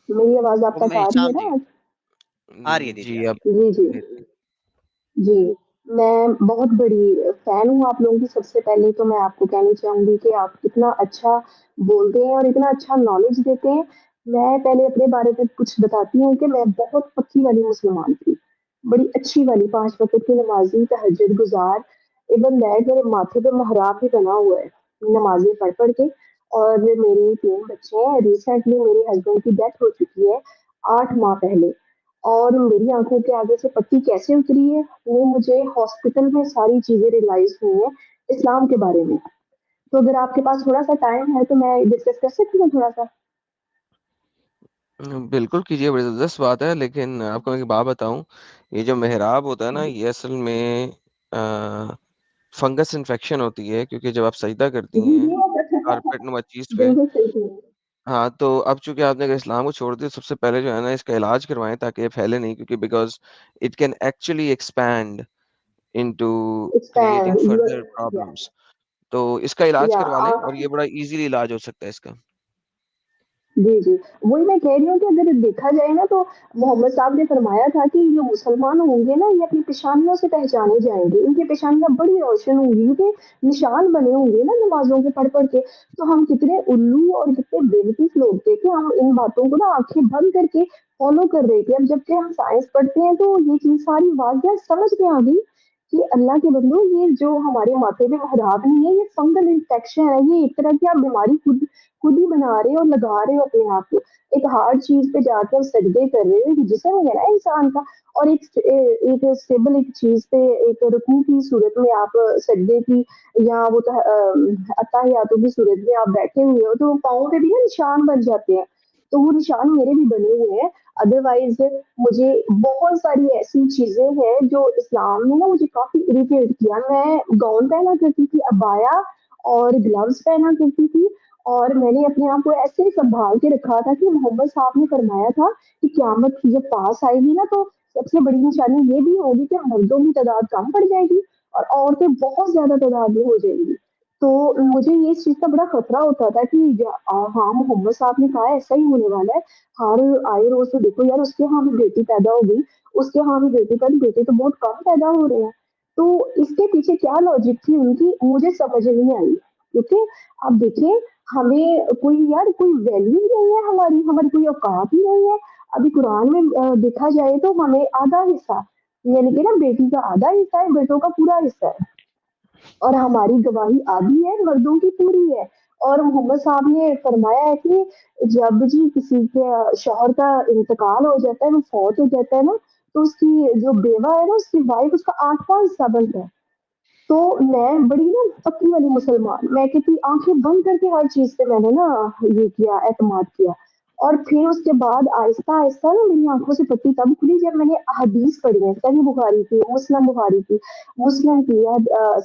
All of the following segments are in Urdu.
میری آواز آپ تک ام آ رہی ہے احسان جی، نا؟ آ رہی ہے دیدی، جی آ اب رہی جی جی بہتر۔ جی، میں بہت بڑی فین ہوں آپ لوگوں کی. سب سے پہلے تو میں آپ کو کہنا چاہوں گی کہ آپ کتنا اچھا بولتے ہیں اور اتنا اچھا نالج دیتے ہیں. میں پہلے اپنے بارے میں کچھ بتاتی ہوں کہ میں بہت پکی والی مسلمان تھی، بڑی اچھی والی 5 وقت کی نمازی، تہجد گزار. ایون دیٹ میرے ماتھے پہ محراب بھی بنا ہوا ہے نمازیں پڑھ پڑھ کے. اور میرے 3 بچے ہیں. ریسنٹلی میرے ہسبینڈ کی ڈیتھ ہو چکی ہے 8 ماہ پہلے. اور میری آنکھوں کے آگے سے پٹی کیسے اتری ہے وہ مجھے ہاسپٹل میں ساری چیزیں ریئلائز ہوئی ہیں اسلام کے بارے میں. تو اگر آپ کے پاس تھوڑا سا ٹائم ہے تو میں ڈسکس کر سکتی ہوں تھوڑا سا. بالکل کیجیے، بڑی زبردست بات ہے، لیکن آپ کو میں ایک بات بتاؤں، یہ جو محراب ہوتا ہے نا، یہ اصل میں فنگس انفیکشن ہوتی ہے، کیونکہ جب آپ سجدہ کرتی جی ہیں جی کارپیٹ نما چیز پہ، بالکل صحیح ہے. ہاں تو اب چونکہ آپ نے اگر اسلام کو چھوڑ دیا، سب سے پہلے جو ہے نا اس کا علاج کروائیں تاکہ یہ پھیلے نہیں، کیونکہ because it can actually expand into creating further problems. تو اس کا علاج کروا لیں اور یہ بڑا ایزیلی علاج ہو سکتا ہے اس کا. جی جی وہی میں کہہ رہی ہوں کہ اگر دیکھا جائے نا تو محمد صاحب نے فرمایا تھا کہ جو مسلمان ہوں گے نا یہ اپنی پیشانیوں سے پہچانے جائیں گے. ان کی پیشانیاں بڑی روشن ہوں گی کیونکہ نشان بنے ہوں گے نا نمازوں کے پڑھ پڑھ کے. تو ہم کتنے الو اور کتنے بےوقوف لوگ تھے کہ ہم ان باتوں کو نا آنکھیں بند کر کے فالو کر رہے تھے. اب جبکہ ہم سائنس پڑھتے ہیں تو یہ چیز ساری واقعات سمجھ میں آ گئی کہ اللہ کے بندو یہ جو ہمارے ماتھے میں محراب نہیں ہے یہ فنگل انفیکشن ہے. یہ ایک طرح کی آپ بیماری خود ہی بنا رہے ہو اور لگا رہے ہو اپنے آپ کو. ایک ہارڈ چیز پہ جا کے سجدے کر رہے ہو جسم ہے نا انسان کا. اور ایک اسٹیبل ایک چیز پہ ایک رکوع کی صورت میں آپ سجدے کی یا وہ اتحیاتوں کی صورت میں آپ بیٹھے ہوئے ہو تو پاؤں پہ بھی نا نشان بن جاتے ہیں. تو وہ نشان میرے بھی بنے ہوئے ہیں. ادروائز مجھے بہت ساری ایسی چیزیں ہیں جو اسلام نے نا مجھے کافی اریٹیٹ کیا. میں گاؤن پہنا کرتی تھی، ابایا اور گلوز پہنا کرتی تھی. اور میں نے اپنے آپ کو ایسے سنبھال کے رکھا تھا کہ محمد صاحب نے فرمایا تھا کہ قیامت کی جب پاس آئے گی نا تو سب سے بڑی نشانی یہ بھی ہوگی کہ مردوں کی تعداد کم پڑ جائے گی اور عورتیں بہت زیادہ تعداد میں ہو جائیں گی. تو مجھے یہ اس چیز کا بڑا خطرہ ہوتا تھا کہ ہاں محمد صاحب نے کہا ایسا ہی ہونے والا ہے. ہر آئے روز تو دیکھو یار اس کے ہاں بھی بیٹی پیدا ہو گئی، اس کے ہاں بھی بیٹے تو بہت کم پیدا ہو رہے ہیں. تو اس کے پیچھے کیا لاجک تھی ان کی مجھے سمجھ نہیں آئی. کیونکہ آپ دیکھیں ہمیں کوئی ویلیو ہی نہیں ہے، ہماری کوئی اوقات ہی نہیں ہے. ابھی قرآن میں دیکھا جائے تو ہمیں آدھا حصہ یعنی کہ نا بیٹی کا آدھا حصہ ہے، بیٹوں کا پورا حصہ ہے. اور ہماری گواہی آدھی ہے، مردوں کی پوری ہے. اور محمد صاحب نے فرمایا ہے کہ جب جی کسی کے شوہر کا انتقال ہو جاتا ہے، وہ فوت ہو جاتا ہے نا تو اس کی جو بیوہ ہے نا اس کی وائف اس کا 8واں حصہ بنتا ہے. تو میں بڑی نا پکی والی مسلمان، میں کہتی آنکھیں بند کر کے ہر چیز پہ میں نے نا یہ کیا اعتماد کیا. اور پھر اس کے بعد آہستہ آہستہ نا میری آنکھوں سے پٹی تب کھلی جب میں نے حدیث پڑھی ہے صحیح بخاری کی، مسلم بخاری کی، مسلم کی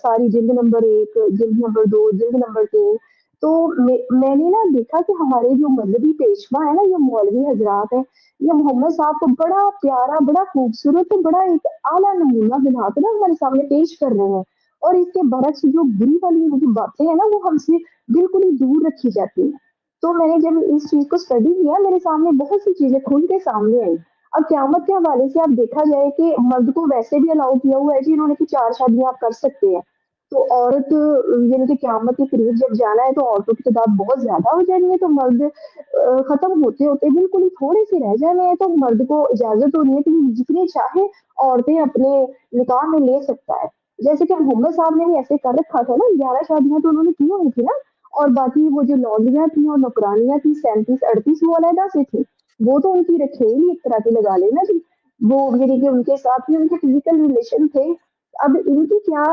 ساری جلد نمبر 1، جلد نمبر 2، جلد نمبر 3. تو میں نے نا دیکھا کہ ہمارے جو مذہبی پیشوا ہے نا یہ مولوی حضرات ہیں، یہ محمد صاحب کو بڑا پیارا، بڑا خوبصورت، بڑا ایک اعلیٰ نمونہ بنا کے نا ہمارے سامنے پیش کر رہے ہیں. اور اس کے برعکس جو بری والی ان کی باتیں ہیں نا وہ ہم سے بالکل ہی دور رکھی جاتی ہیں. تو میں نے جب اس چیز کو اسٹڈی کیا میرے سامنے بہت سی چیزیں کھل کے سامنے آئی. اب قیامت کے حوالے سے آپ دیکھا جائے کہ مرد کو ویسے بھی الاؤ کیا ہوا ہے جی، انہوں نے کہ 4 شادیاں آپ کر سکتے ہیں. تو عورت یعنی کہ قیامت کے قریب جب جانا ہے تو عورتوں کی تعداد بہت زیادہ ہو جانی ہے. تو مرد ختم ہوتے ہوتے بالکل ہی تھوڑے سے رہ جانے ہیں تو مرد کو اجازت ہو رہی ہے کہ جتنے چاہے عورتیں اپنے نکاح میں لے سکتا ہے. جیسے کہ محمد صاحب نے بھی ایسے کر رکھا تھا نا، 11 شادیاں تو انہوں نے کی ہوئی تھی نا. اور باقی وہ جو لونڈیاں تھیں اور نوکرانیاں تھیں 37-38 وہ علیحدہ سے تھی. وہ تو ان کی رکھے ہی ایک طرح کے لگا لینا جی. وہ یعنی کہ ان کے ساتھ بھی ان کے فزیکل ریلیشن تھے. اب ان کی کیا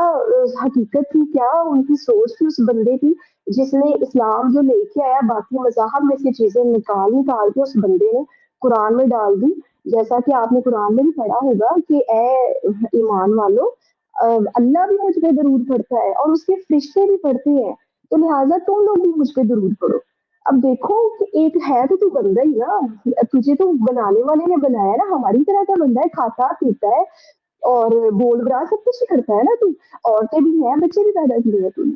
حقیقت تھی، کیا ان کی سوچ تھی اس بندے کی جس نے اسلام جو لے کے آیا باقی مذاہب میں سے چیزیں نکال کے اس بندے نے قرآن میں ڈال دی. جیسا کہ آپ نے قرآن میں بھی پڑھا ہوگا کہ اے ایمان والو اللہ بھی مجھ پہ درود پڑتا ہے اور اس کے فرشتے بھی پڑھتے ہیں، تو لہٰذا تم لوگ بھی مجھ پہ درود پڑھو. اب دیکھو کہ ایک ہے تو بندہ ہی نا، تجھے تو بنانے والے نے بنایا نا، ہماری طرح کا بندہ ہے، کھاتا پیتا ہے اور بول رہا سب کچھ کرتا ہے نا. تو عورتیں بھی ہیں، بچے بھی پیدا کیے ہیں تم نے.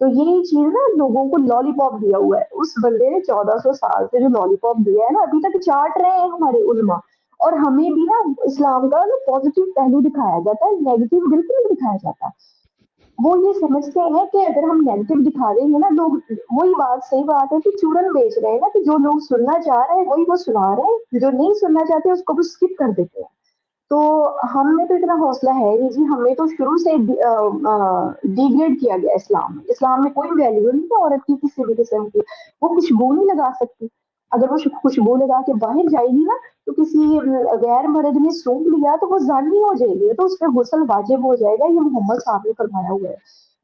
تو یہ چیز نا لوگوں کو لالی پاپ دیا ہوا ہے. اس بندے نے 1400 سال سے جو لالی پاپ دیا ہے نا ابھی تک چاٹ رہے ہیں ہمارے علماء. اور ہمیں بھی نا اسلام کا نا پازیٹیو پہلو دکھایا جاتا ہے, نیگیٹو بالکل نہیں دکھایا جاتا. وہ یہ سمجھتے ہیں کہ اگر ہم نیگیٹو دکھا دیں گے نا لوگ, وہی بات صحیح بات ہے کہ چورن بیچ رہے ہیں نا کہ جو لوگ سننا چاہ رہے ہیں وہی وہ سنا رہے ہیں, جو نہیں سننا چاہتے اس کو بھی اسکپ کر دیتے ہیں. تو ہم میں تو اتنا حوصلہ ہے نہیں جی, ہمیں تو شروع سے ڈیگریڈ کیا گیا اسلام. اسلام میں کوئی ویلیو نہیں ہے عورت کی کسی بھی قسم کی. وہ خوشبو نہیں لگا سکتی. اگر وہ خوشبو لگا کے باہر جائے گی نا تو کسی غیر مرد نے سونپ لیا تو وہ زانی ہو جائے گی, تو اس پہ غسل واجب ہو جائے گا. یہ محمد صاحب نے فرمایا ہوا ہے.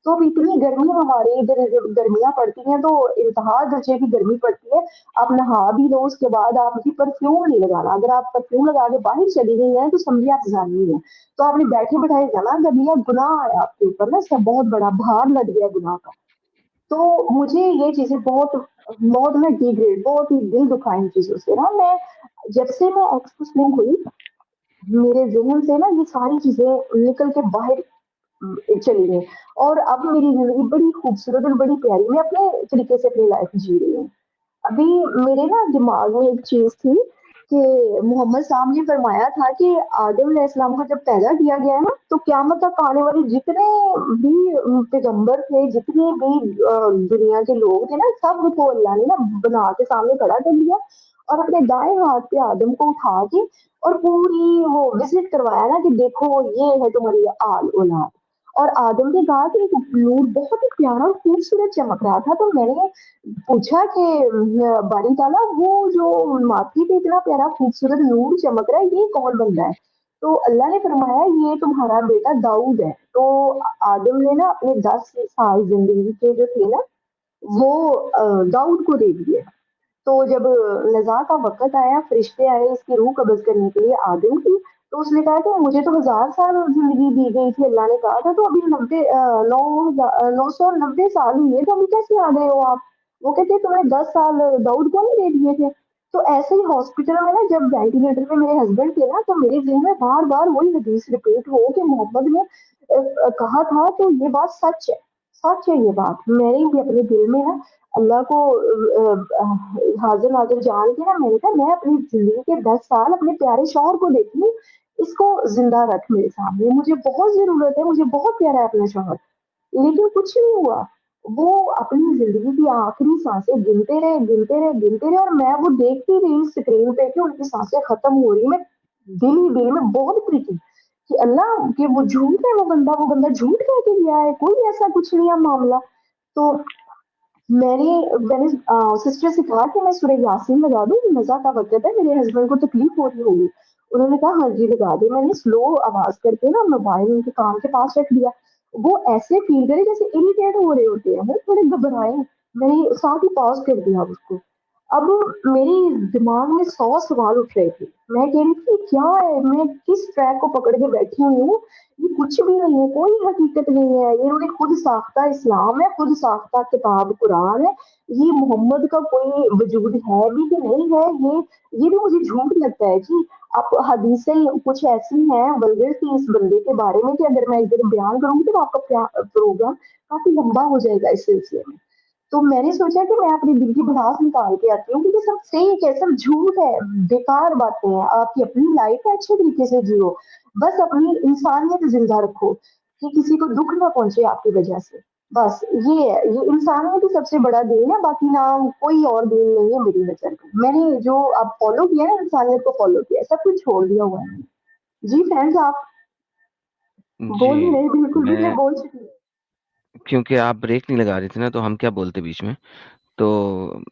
تو اب اتنی گرمی ہمارے ادھر گرمیاں پڑتی ہیں تو انتہا درجے کی گرمی پڑتی ہے. آپ نہا بھی لو اس کے بعد آپ کی پرفیوم نہیں لگانا. اگر آپ پرفیوم لگا کے باہر چلی گئی ہیں تو سمجھے آپ زانی ہیں. تو آپ نے بیٹھے بٹھائے جانا کر لیا, گناہ ہے آپ کے اوپر نا, اس کا بہت بڑا بھار لگ گیا گناہ کا. تو مجھے یہ چیزیں بہت بہت میں ڈیگریڈ, بہت ہی دل دکھا ان چیزوں سے نا. میں جب سے میں ایکس مسلم ہوئی میرے ذہن سے نا یہ ساری چیزیں نکل کے باہر چلی گئی. اور اب میری زندگی بڑی خوبصورت اور بڑی پیاری, میں اپنے طریقے سے اپنی لائف جی رہی ہوں. ابھی میرے نا دماغ میں ایک چیز تھی کہ محمد صاحب نے فرمایا تھا کہ آدم علیہ السلام کو جب پیدا کیا گیا ہے نا تو قیامت تک آنے والے جتنے بھی پیغمبر تھے, جتنے بھی دنیا کے لوگ تھے نا, سب کو اللہ نے نا بنا کے سامنے کھڑا کر دیا اور اپنے دائیں ہاتھ پہ آدم کو اٹھا کے اور پوری وہ وزٹ کروایا نا کہ دیکھو یہ ہے تمہاری آل اولاد. اور آدم نے کہا کہ ایک نور بہت ہی پیارا اور خوبصورت چمک رہا تھا. تو میں نے پوچھا کہ باری تعالیٰ وہ جو ماتھے پہ اتنا پیارا خوبصورت نور چمک رہا ہے یہ کون بندہ ہے؟ تو اللہ نے فرمایا یہ تمہارا بیٹا داؤد ہے. تو آدم نے نا اپنے 10 سال زندگی کے جو تھے نا وہ داؤد کو دے دیے. تو جب نزا کا وقت آیا, فرشتے آئے اس کی روح قبض کرنے کے لیے آدم کی, تو اس نے کہا کہ مجھے تو 1000 سال زندگی دی گئی تھی, اللہ نے کہا تھا تو ابھی 990 سال ہوئے تو ابھی کیسے آ گئے ہو آپ؟ وہ کہتے تم نے 10 سال داؤد کو نہیں دے دیے تھے. تو ایسے ہی ہاسپٹل میں نا جب وینٹیلیٹر پہ میرے ہسبینڈ تھے نا تو میرے ذہن میں بار بار وہی حدیث ریپیٹ ہو کہ محمد نے کہا تھا, تو یہ بات سچ ہے, سچ ہے یہ بات. میں نے بھی اپنے دل میں نا اللہ کو حاضر ناظر جان کے نا میں نے کہا میں اپنی زندگی کے 10 سال اپنے پیارے شوہر کو دیتی ہوں, اس کو زندہ رکھ میرے سامنے, مجھے بہت ضرورت ہے, مجھے بہت پیارا ہے اپنا شوہر. لیکن کچھ نہیں ہوا. وہ اپنی زندگی کی آخری سانسیں گنتے رہے گنتے رہے گنتے رہے, اور میں وہ دیکھتی رہی اسکرین پہ کہ ان کی سانسیں ختم ہو رہی. میں دل ہی دل میں بہت پریتی کہ اللہ کہ وہ جھوٹ ہے, وہ بندہ جھوٹ کہہ کے گیا ہے, کوئی ایسا کچھ نہیں ہے معاملہ. تو میں نے سسٹر سے کہا کہ میں سورہ یاسین لگا دوں, مزہ کا وقت ہے, میرے ہسبینڈ کو تکلیف ہو رہی ہوگی. انہوں نے کہا ہاں جی لگا دے. میں نے سلو آواز کر کے نا موبائل ان کے کان کے پاس رکھ دیا. وہ ایسے فیل کرے جیسے اریٹیٹ ہو رہے ہوتے ہیں, وہ تھوڑے گھبرائے. میں نے ساتھ ہی پاز کر دیا اس کو. اب میری دماغ میں 100 سوال اٹھ رہے تھے. میں کہہ رہی تھی کیا ہے, میں کس ٹریک کو پکڑ کے بیٹھی ہوئی ہوں, یہ کچھ بھی نہیں ہے, کوئی حقیقت نہیں ہے. یہ انہوں نے خود ساختہ اسلام ہے, خود ساختہ کتاب قرآن ہے. یہ محمد کا کوئی وجود ہے بھی کہ نہیں ہے, یہ بھی مجھے جھوٹ لگتا ہے جی. اب حدیثیں کچھ ایسی ہیں ولگر سی اس بندے کے بارے میں کہ اگر میں ادھر بیان کروں گی تو آپ کا پروگرام کافی لمبا ہو جائے گا اس سلسلے میں. تو میں نے سوچا کہ میں اپنی دل کی بڑاس نکال کے آتی ہوں, کیونکہ سب فیک ہے, سب جھوٹ ہے, بیکار باتیں ہیں. آپ کی اپنی لائف ہے, اچھے طریقے سے جیو, بس اپنی انسانیت زندہ رکھو کہ کسی کو دکھ نہ پہنچے آپ کی وجہ سے. بس یہ ہے, یہ انسانیت ہی سب سے بڑا دین ہے, باقی نہ کوئی اور دین نہیں ہے میری نظر میں. میں نے جو اب فالو کیا ہے انسانیت کو فالو کیا ہے, سب کچھ چھوڑ دیا ہوا ہے. جی فرینڈز آپ بول ہی جی نہیں, بالکل بھی میں میں بول چکی ہوں. کیونکہ آپ بریک نہیں لگا رہی تھی نا تو ہم کیا بولتے بیچ میں, تو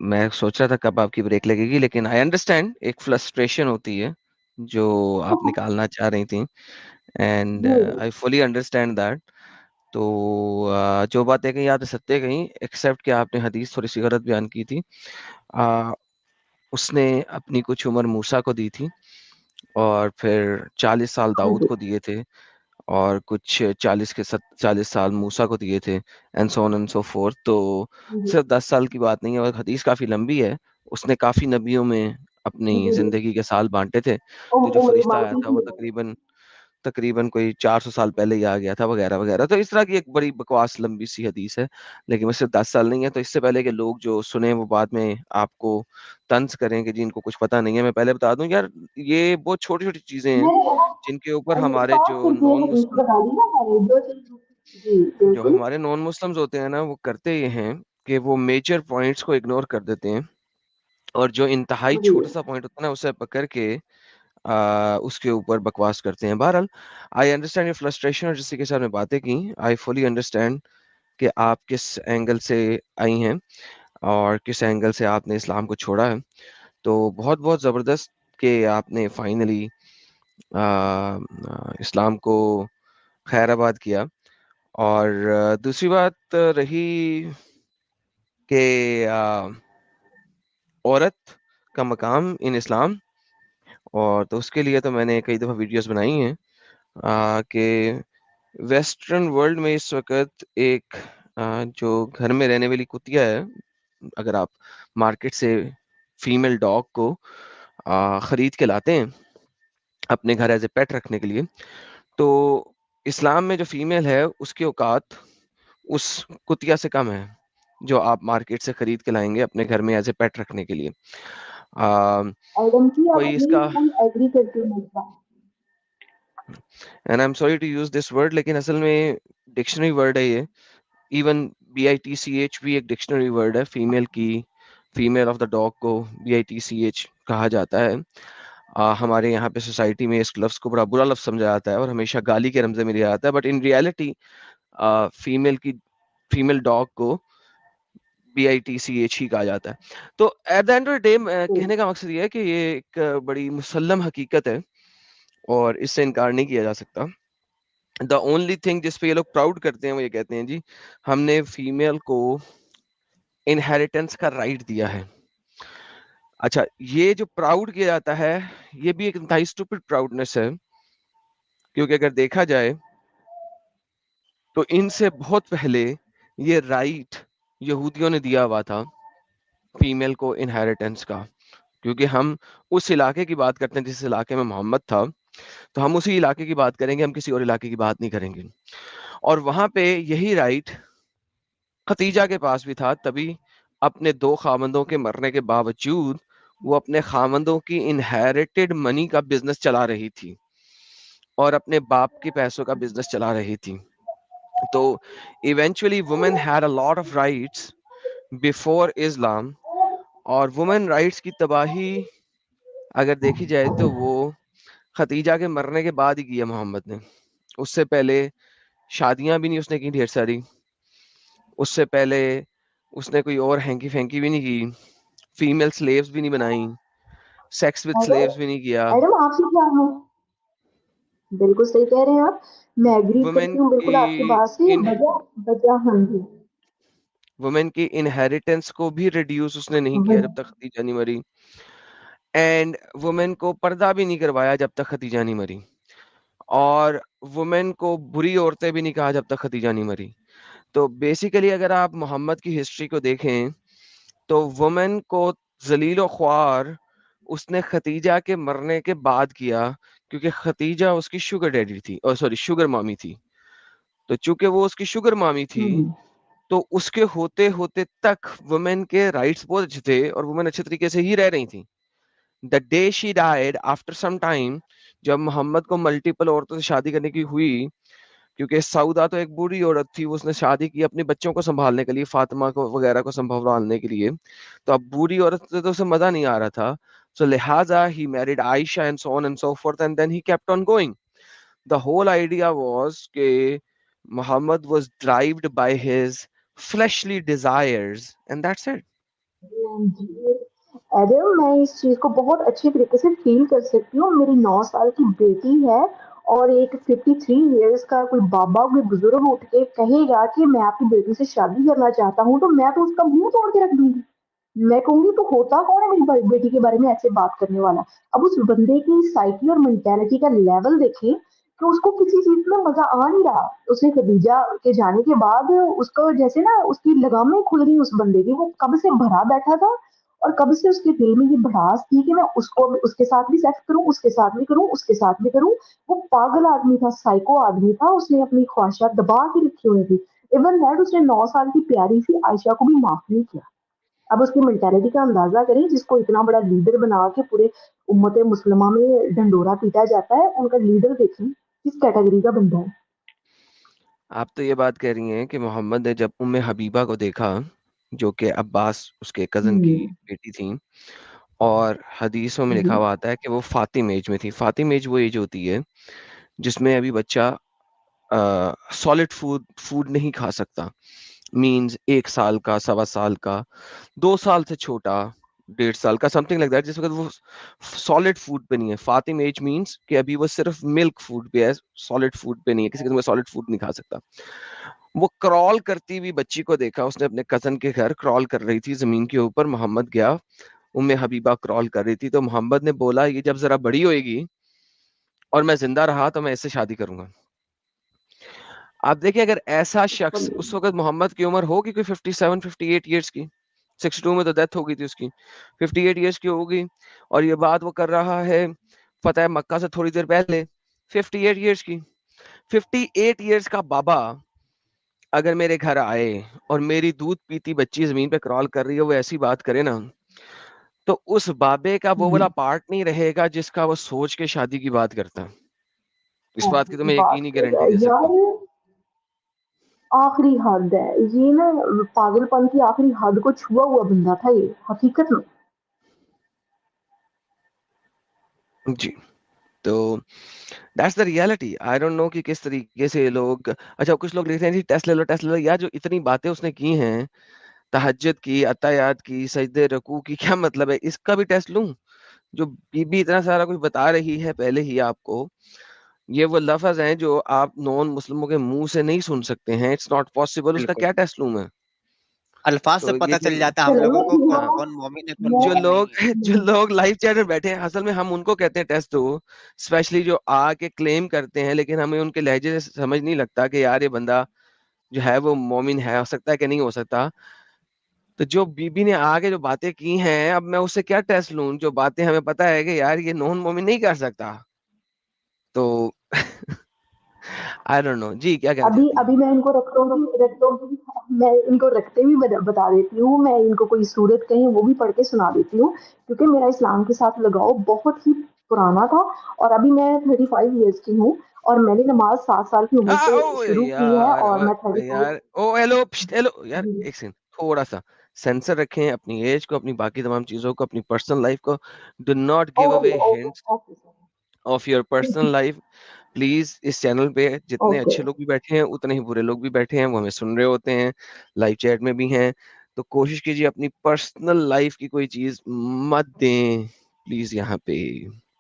میں سوچ رہا تھا کب آپ کی بریک لگے گی, لیکن آئی انڈرسٹینڈ ایک فرسٹریشن ہوتی ہے جو آپ نکالنا چاہ رہی تھیں, اینڈ جی آئی فلی انڈرسٹینڈ دیٹ. تو جو باتیں کہیں یاد ستیہ کہیں, ایکسیپٹ کہ آپ نے حدیث تھوڑی سی غلط بیان کی تھی. اس نے اپنی کچھ عمر موسیٰ کو دی تھی, اور پھر 40 سال ہاں داؤد جی کو دیے تھے, اور کچھ 40 سال موسیٰ کو دیے تھے, and so on and so forth. تو جی صرف 10 سال کی بات نہیں ہے, اور حدیث کافی لمبی ہے. اس نے کافی نبیوں میں اپنی جی زندگی کے سال بانٹے تھے. تو جو عمر فرشتہ آیا بانٹی تھا وہ تھی. تقریباً تقریباً کوئی 400 سال پہلے ہی آ گیا تھا وغیرہ وغیرہ. تو اس طرح کی ایک بڑی بکواس لمبی سی حدیث ہے, لیکن وہ صرف 10 سال نہیں ہے. تو اس سے پہلے کہ لوگ جو سنیں وہ بعد میں آپ کو طنز کریں کہ جی ان کو کچھ پتا نہیں ہے, میں پہلے بتا دوں یار یہ بہت چھوٹی چھوٹی چیزیں ہیں جن کے اوپر ہمارے جو نان مسلمز ہوتے ہیں نا وہ کرتے یہ ہیں کہ وہ میجر پوائنٹس کو اگنور کر دیتے ہیں, اور جو انتہائی چھوٹا سا پوائنٹ ہوتا ہے نا اسے پکڑ کے اس کے اوپر بکواس کرتے ہیں. بہرحال آئی انڈرسٹینڈ یور فرسٹریشن, اور جس کے ساتھ میں باتیں کی آئی فلی انڈرسٹینڈ کہ آپ کس اینگل سے آئی ہیں اور کس اینگل سے آپ نے اسلام کو چھوڑا ہے. تو بہت بہت زبردست کہ آپ نے فائنلی اسلام کو خیر آباد کیا. اور دوسری بات رہی کہ عورت کا مقام ان اسلام, اور تو اس کے لیے تو میں نے کئی دفعہ ویڈیوز بنائی ہیں کہ ویسٹرن ورلڈ میں اس وقت ایک جو گھر میں رہنے والی کتیا ہے, اگر آپ مارکیٹ سے فیمیل ڈاگ کو خرید کے لاتے ہیں اپنے گھر ایز اے پیٹ رکھنے کے لیے, تو اسلام میں جو فیمیل ہے اس کی اوقات اس کتیا سے کم ہے جو آپ مارکیٹ سے خرید کے لائیں گے اپنے گھر میں ایز اے پیٹ رکھنے کے لیے. کوئی اس کا and I'm sorry to use this word, لیکن اصل میں ڈکشنری ورڈ ہے یہ. ایون BITCH بھی ایک ڈکشنری ورڈ ہے, فیمیل کی, فیمیل آف دا ڈاگ کو BITCH کہا جاتا ہے. ہمارے یہاں پہ سوسائٹی میں اس لفظ کو بڑا برا لفظ سمجھا جاتا ہے اور ہمیشہ گالی کے رمزے میں لیا جاتا ہے, but in reality female dog کو BITCH ہی کہا جاتا ہے. تو at the end of day کہنے کا مقصد یہ ہے کہ یہ ایک بڑی مسلم حقیقت ہے اور اس سے انکار نہیں کیا جا سکتا. دا اونلی تھنگ جس پہ یہ لوگ پراؤڈ کرتے ہیں وہ یہ کہتے ہیں جی ہم نے فیمیل کو انہیریٹنس کا رائٹ دیا ہے. اچھا, یہ جو پراؤڈ کیا جاتا ہے یہ بھی ایک انتہائی اسٹوپڈ پراؤڈنس ہے, کیونکہ اگر دیکھا جائے تو ان سے بہت پہلے یہ رائٹ یہودیوں نے دیا ہوا تھا فیمیل کو انہیریٹنس کا, کیونکہ ہم اس علاقے کی بات کرتے ہیں جس علاقے میں محمد تھا, تو ہم اسی علاقے کی بات کریں گے, ہم کسی اور علاقے کی بات نہیں کریں گے. اور وہاں پہ یہی رائٹ ختیجہ کے پاس بھی تھا, تبھی اپنے 2 خاوندوں کے مرنے کے باوجود وہ اپنے خاوندوں کی انہیریٹڈ منی کا بزنس چلا رہی تھی اور اپنے باپ کے پیسوں کا بزنس چلا رہی تھی. تو eventually women had a lot of rights before Islam, اور وومن رائٹس کی تباہی اگر دیکھی جائے تو وہ ختیجہ کے مرنے کے بعد ہی کیا محمد نے. اس سے پہلے شادیاں بھی نہیں اس نے کی ڈھیر ساری, اس سے پہلے اس نے کوئی اور ہینکی پھینکی بھی نہیں کی, فیمیل سلیوز بھی نہیں بنائیں, سیکس وتھ سلیوز بھی نہیں کیا. آپ سے کیا ہے, بالکل صحیح کہہ رہے ہیں آپ, میں ایگری کرتی ہوں بالکل آپ کی بات سے. وومن کی انہیریٹنس کو بھی ریڈیوس اس نے نہیں کیا جب تک ختیجہ نہیں مری, اینڈ وومن کو پردہ بھی نہیں کروایا جب تک ختیجہ نہیں مری, اور وومن کو بری عورتیں بھی نہیں کہا جب تک ختیجہ نہیں مری. تو بیسیکلی اگر آپ محمد کی ہسٹری کو دیکھیں تو وومن کو ذلیل و خوار اس نے ختیجہ کے مرنے کے بعد کیا, کیونکہ ختیجہ اس کی شوگر ڈیڈی تھی, شوگر مامی تھی. تو چونکہ وہ اس کی شوگر مامی تھی تو اس کے ہوتے ہوتے تک وومن کے رائٹس بہت اچھے تھے اور وومن اچھے طریقے سے ہی رہ رہی تھی. The day she died, after some time, جب محمد کو ملٹیپل عورتوں سے شادی کرنے کی ہوئی, کیونکہ سعودہ تو ایک بوڑھی عورت تھی, اس نے شادی کی اپنے بچوں کو سنبھالنے کے لیے, فاطمہ کو وغیرہ کو سنبھالنے کے لیے, تو اب بوڑھی عورت سے تو اسے مزہ نہیں آ رہا تھا, so لہٰذا he married Aisha and so on and so forth, and then he kept on going. The whole idea was کہ محمد was driven by his fleshly desires, and that's it. Adam, میں اس چیز کو بہت اچھی طریقے سے فیل کر سکتی ہوں. میری 9 سال کی بیٹی ہے اور ایک 53 ایئرس کا کوئی بابا, کوئی بزرگ اٹھ کے کہے گا کہ میں آپ کی بیٹی سے شادی کرنا چاہتا ہوں, تو میں تو اس کا منہ توڑ کے رکھ دوں گی. میں کہوں گی تو ہوتا کون ہے میری بیٹی کے بارے میں ایسے بات کرنے والا. اب اس بندے کی سائیکی اور مینٹیلٹی کا لیول دیکھیں کہ اس کو کسی چیز میں مزہ آ نہیں رہا. اس نے خدیجہ کے جانے کے بعد اس کو جیسے نا اس کی لگامیں کھل گئی اس بندے کی, وہ کب سے بھرا بیٹھا تھا اور کب سے اس کے دل میں یہ بڑاس تھی کہ میں اس کے ساتھ بھی سیکس کروں، اس کے ساتھ بھی کروں، اس کے ساتھ بھی کروں. وہ پاگل آدمی تھا، سائیکو آدمی تھا، اس نے اپنی خواہشات دبا کے رکھی ہوئی تھی. ایون دیٹ اس نے 9 سال کی پیاری سی عائشہ کو بھی معاف نہیں کیا. اب اس کی مینٹالٹی کا اندازہ کریں، جس کو اتنا بڑا لیڈر بنا کے پورے امت مسلمہ میں ڈنڈورا پیٹا جاتا ہے، ان کا لیڈر دیکھیں کس کیٹیگری کا بندہ ہے. آپ تو یہ بات کہہ رہی ہیں کہ محمد نے جب ام حبیبہ کو دیکھا جو کہ عباس اس کے کزن کی بیٹی تھی، اور حدیثوں میں لکھا ہوا آتا ہے کہ وہ فاطم ایج میں تھی. فاطم ایج وہ ایج ہوتی ہے جس میں ابھی بچہ سالڈ فوڈ نہیں کھا سکتا. مینز 1 سال کا، 1.25 سال کا، 2 سال سے چھوٹا، 1.5 سال کا، سم تھنگ لائک دیٹ، جس وقت وہ سالڈ فوڈ پہ نہیں ہے. فاطم ایج مینس کہ ابھی وہ صرف ملک فوڈ پہ ہے، سالڈ فوڈ پہ نہیں ہے، کسی قسم کا سالڈ فوڈ نہیں کھا سکتا. وہ کرال کرتی ہوئی بچی کو دیکھا اس نے اپنے کزن کے گھر، کرال کر رہی تھی زمین کے اوپر. محمد گیا، ام حبیبہ کرال کر رہی تھی، تو محمد نے بولا یہ جب ذرا بڑی ہوئے گی اور میں زندہ رہا تو میں اس سے شادی کروں گا. آپ دیکھیں اگر ایسا شخص، اس وقت محمد کی عمر ہوگی کوئی 57 58 ایئرس کی، 62 میں تو ڈیتھ ہو گئی تھی اس کی، 58 ایئرس کی ہوگی، اور یہ بات وہ کر رہا ہے فتح مکہ سے تھوڑی دیر پہلے، 58 ایئرس کی. 58 ایئرس کا بابا اگر میرے گھر آئے اور میری دودھ پیتی بچی زمین پہ کرال کر رہی ہے، وہ ایسی بات کرے نا، تو اس بابے کا وہ والا پارٹ نہیں رہے گا جس کا وہ سوچ کے شادی کی بات کرتا. اس بات کی تو میں یقینی گارنٹی دے سکتا ہوں. یار آخری حد ہے یہ نا، پاگل پن کی آخری حد کو چھوا ہوا بندہ تھا یہ حقیقت میں. جی تو that's the reality. I don't know کہ کس طریقے سے لوگ، اچھا کچھ لوگ لکھتے ہیں جی ٹیسٹ لے لو ٹیسٹ لے لو. یا جو اتنی باتیں اس نے کی ہیں، تہجد کی، عطایات کی، سجدے رکوع کی، کیا مطلب ہے اس کا بھی ٹیسٹ لوں؟ جو بی بی اتنا سارا کچھ بتا رہی ہے پہلے ہی آپ کو، یہ وہ لفظ ہیں جو آپ نان مسلموں کے منہ سے نہیں سن سکتے ہیں. It's not possible. اس کا بالکل کیا ٹیسٹ لوں میں؟ الفاظ سے تو یہ پتہ چل جاتا ہے ہم چلو لوگوں کو کون میں کون مومن ہے کون جو مومن لوگ نہیں ہے. جو لوگ لائف چیٹ میں بیٹھے ہیں، اصل میں ہم ان کو کہتے ہیں ٹیسٹ دو، اسپیشلی جو آ کے کلیم کرتے ہیں، لیکن ہمیں ان کے لہجے سے سمجھ نہیں لگتا کہ یار یہ بندہ جو ہے وہ مومن ہے، ہو سکتا ہے کہ نہیں ہو سکتا. تو جو بی بی نے آگے جو باتیں کی ہیں، اب میں اس سے کیا ٹیسٹ لوں؟ جو باتیں ہمیں پتا ہے کہ یار یہ نون مومن نہیں کر سکتا. تو آئی ڈونٹ نو جی، کیا کہنا چاہتی ہیں؟ ابھی میں ان کو میں ان کو رکھتے بھی بتا دیتی ہوں. میں ان کو کوئی صورت کہیں وہ بھی پڑھ کے سنا دیتی ہوں، کیونکہ میرا اسلام کے ساتھ لگاؤ بہت ہی پرانا تھا. اور ابھی میں 35 ایئرس کی ہوں، اور میں نے نماز 7 سال کی عمر سے شروع کی ہے، اور میں 35. یار او ہیلو ہیلو یار، ایک سیکنڈ، تھوڑا سا سینسر رکھیں اپنی ایج کو، اپنی باقی تمام چیزوں کو، اپنی پرسنل لائف کو. Do not give away hints of your personal life please. اس چینل پہ جتنے اوکے. اچھے لوگ بھی بیٹھے ہیں اتنے ہی برے لوگ بھی بیٹھے ہیں، وہ ہمیں سن رہے ہوتے ہیں، لائیو چیٹ میں بھی ہیں. تو کوشش کیجیے اپنی پرسنل لائف کی کوئی چیز مت دیں پلیز یہاں پہ.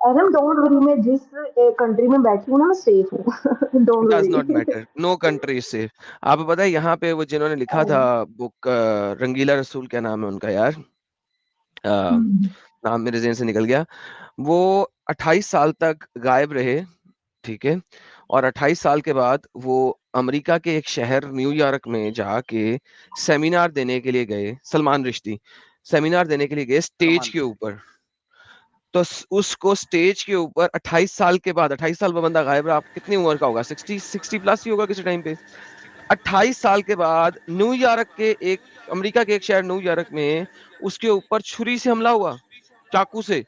ایڈم ڈونٹ وری، میں جس کنٹری میں بیٹھی ہوں نا میں سیف ہوں. Don't does not worry. Matter, no country is safe. آپ کو پتا ہے یہاں پہ وہ جنہوں نے لکھا تھا بک، رنگیلا رسول، کیا نام ہے ان کا یار، نام میرے ذہن سے نکل گیا. وہ 28 سال تک غائب رہے، ٹھیک ہے، اور 28 سال کے بعد وہ امریکہ کے ایک شہر نیو یارک میں جا کے سیمینار دینے کے لیے گئے. سلمان رشدی سیمینار دینے کے لیے گئے اسٹیج کے اوپر. تو اس کو اسٹیج کے اوپر 28 سال کے بعد، 28 سال وہ بندہ غائب رہا. آپ کتنی عمر کا ہوگا؟ 60 پلس ہی ہوگا کسی ٹائم پہ. 28 سال کے بعد نیو یارک کے ایک، امریکہ کے ایک شہر نیو یارک میں اس کے اوپر چھری سے حملہ ہوا، چاقو سے.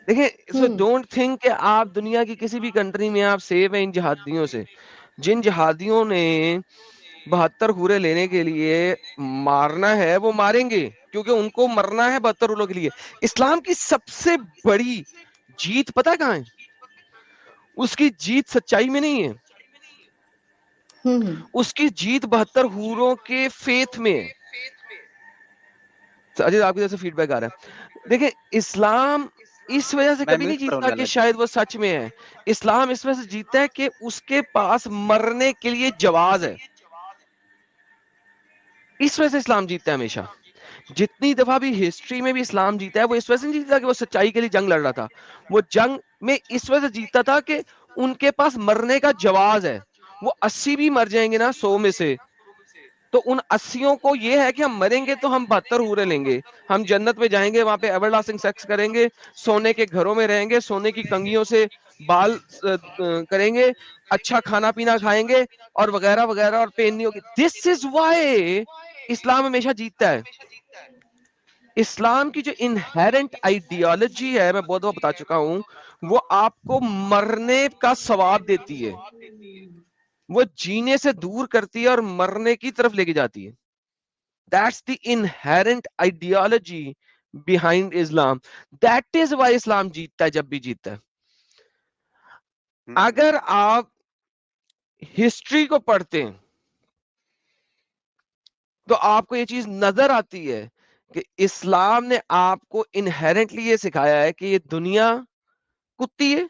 دیکھیں، سو ڈونٹ تھنک کہ آپ دنیا کی کسی بھی کنٹری میں آپ سیو ہیں ان جہادیوں سے. جن جہادیوں نے 72 حورے لینے کے لیے مارنا ہے وہ ماریں گے، کیونکہ ان کو مرنا ہے 72 حوروں کے لیے. اسلام کی سب سے بڑی جیت پتہ کہاں ہے؟ اس کی جیت سچائی میں نہیں ہے، اس کی جیت 72 حوروں کے فیتھ میں ہے. اجے آپ کی طرف سے فیڈ بیک آ رہا ہے. دیکھیں اسلام اس وجہ سے میں کبھی نہیں میوٹ پر ہوں جیتتا کہ لالا جی. شاید وہ سچ میں ہے. اسلام اس وجہ سے جیتتا ہے کہ اس کے پاس مرنے کے لیے جواز ہے. اس وجہ سے اسلام جیتتا ہے ہمیشہ. جتنی دفعہ بھی ہسٹری میں بھی اسلام جیتا ہے، وہ اس وجہ سے نہیں جیتا کہ وہ سچائی کے لیے جنگ لڑ رہا تھا. وہ جنگ میں اس وجہ سے جیتا تھا کہ ان کے پاس مرنے کا جواز ہے. وہ 80 بھی مر جائیں گے نا 100 میں سے، تو ان 80 کو یہ ہے کہ ہم مریں گے تو ہم 72 حوریں لیں گے, ہم جنت میں جائیں گے, وہاں پہ ایور لاسٹنگ سیکس کریں گے, سونے کے گھروں میں رہیں گے, سونے کی کنگھیوں سے بال کریں گے, اچھا کھانا پینا کھائیں گے اور وغیرہ وغیرہ, اور پین نہیں ہوگی. دس از وائی اسلام ہمیشہ جیتتا ہے. اسلام کی جو انہیرنٹ آئیڈیالوجی ہے, میں بہت دفعہ بتا چکا ہوں, وہ آپ کو مرنے کا ثواب دیتی ہے, وہ جینے سے دور کرتی ہے اور مرنے کی طرف لے کے جاتی ہے. That's the inherent ideology behind Islam. That is why Islam جیتتا ہے جب بھی جیتتا ہے. اگر آپ ہسٹری کو پڑھتے ہیں تو آپ کو یہ چیز نظر آتی ہے کہ اسلام نے آپ کو انہیرنٹلی یہ سکھایا ہے کہ یہ دنیا کتی ہے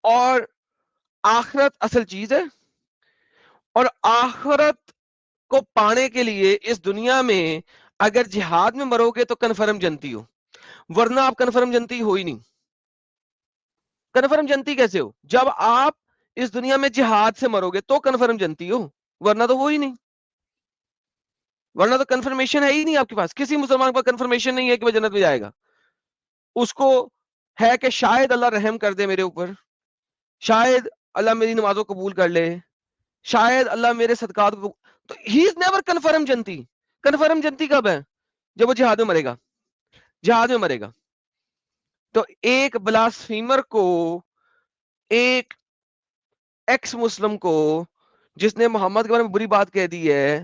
اور آخرت اصل چیز ہے, اور آخرت کو پانے کے لیے اس دنیا میں اگر جہاد میں مرو گے تو کنفرم جنتی ہو, ورنہ آپ کنفرم جنتی ہو ہی نہیں. کنفرم جنتی کیسے ہو؟ جب آپ اس دنیا میں جہاد سے مرو گے تو کنفرم جنتی ہو, ورنہ تو ہو ہی نہیں, ورنہ تو کنفرمیشن ہے ہی نہیں آپ کے پاس. کسی مسلمان کو کنفرمیشن نہیں ہے کہ وہ جنت میں جائے گا. اس کو ہے کہ شاید اللہ رحم کر دے میرے اوپر, شاید اللہ میری نمازوں قبول کر لے, شاید اللہ میرے صدقات کو, تو ہی از نیور کنفرم جنتی. کنفرم جنتی کب ہے؟ جب وہ جہاد میں مرے گا, جہاد میں مرے گا. تو ایک بلاسفیمر کو, ایک ایکس مسلم کو جس نے محمد کے بارے میں بری بات کہہ دی ہے,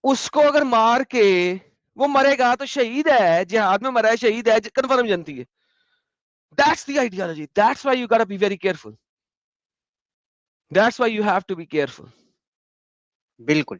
اس کو اگر مار کے وہ مرے گا تو شہید ہے, جہاد میں مرا ہے, شہید ہے, کنفرم جنتی ہے. That's the ideology. That's why you gotta be very careful. That's why you have to be careful. بالکل